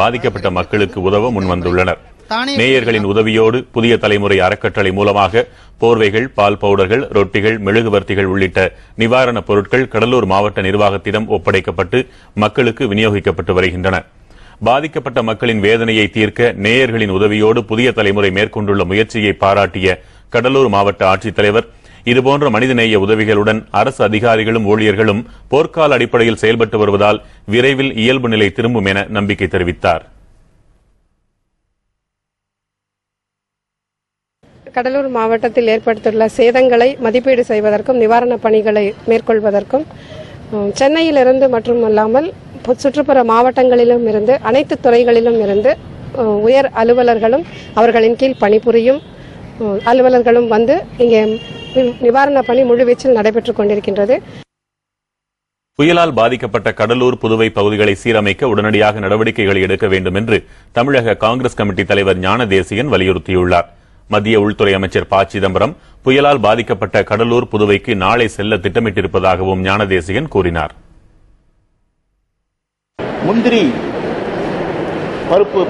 பாதிக்கப்பட்ட மக்களுக்கு உதவ முன்வந்துள்ளனர். மேயர்களின் உதவியோடு புதிய தலைமுறை அறக்கட்டளை மூலமாக போர்வைகள், பால் பவுடர்கள், ரொட்டிகள், மெழுகுவர்த்திகள் உள்ளிட்ட நிவாரணப் பொருட்கள் கடலூர் மாவட்ட நிர்வாகத்திடம் ஒப்படைக்கப்பட்டு மக்களுக்கு விநியோகிக்கப்பட்டு வருகின்றன. பாதிக்கப்பட்ட மக்களின் வேதனையை தீர்க்க நேயர்களின் உதவியோடு புதிய தலைமுறை மேற்கொண்டுள்ள முயற்சியை பாராட்டிய கடலூர் மாவட்ட ஆட்சித்தலைவர், இதுபோன்ற மனிதநேய உதவிகளுடன் அரசு அதிகாரிகளும் ஊழியர்களும் போர்க்கால அடிப்படையில் செயல்பட்டு வருவதால் விரைவில் இயல்பு நிலை திரும்பும் என நம்பிக்கை தெரிவித்தார். கடலூர் மாவட்டத்தில் ஏற்படுத்தியுள்ள சேதங்களை மதிப்பீடு செய்வதற்கும் நிவாரணப் பணிகளை மேற்கொள்வதற்கும் சென்னையிலிருந்து மட்டுமல்லாமல் சுற்றுப்புற மாவட்டங்களிலும் இருந்து அனைத்து துறைகளிலும் இருந்து உயர் அலுவலர்களும் அவர்களின் கீழ் பணிபுரியும் அலுவலர்களும் வந்து இங்கே நிவாரணப் பணி முழுவீச்சில் நடைபெற்றுக் கொண்டிருக்கின்றது. புயலால் பாதிக்கப்பட்ட கடலூர், புதுவை பகுதிகளை சீரமைக்க உடனடியாக நடவடிக்கைகளை எடுக்க வேண்டும் என்று தமிழக காங்கிரஸ் கமிட்டி தலைவர் ஞானதேசிகன் வலியுறுத்தியுள்ளார். மத்திய உள்துறை அமைச்சர் ப. சிதம்பரம் புயலால் பாதிக்கப்பட்ட கடலூர், புதுவைக்கு நாளை செல்ல திட்டமிட்டிருப்பதாகவும் ஞானதேசிகன் கூறினார். முந்திரி பருப்பு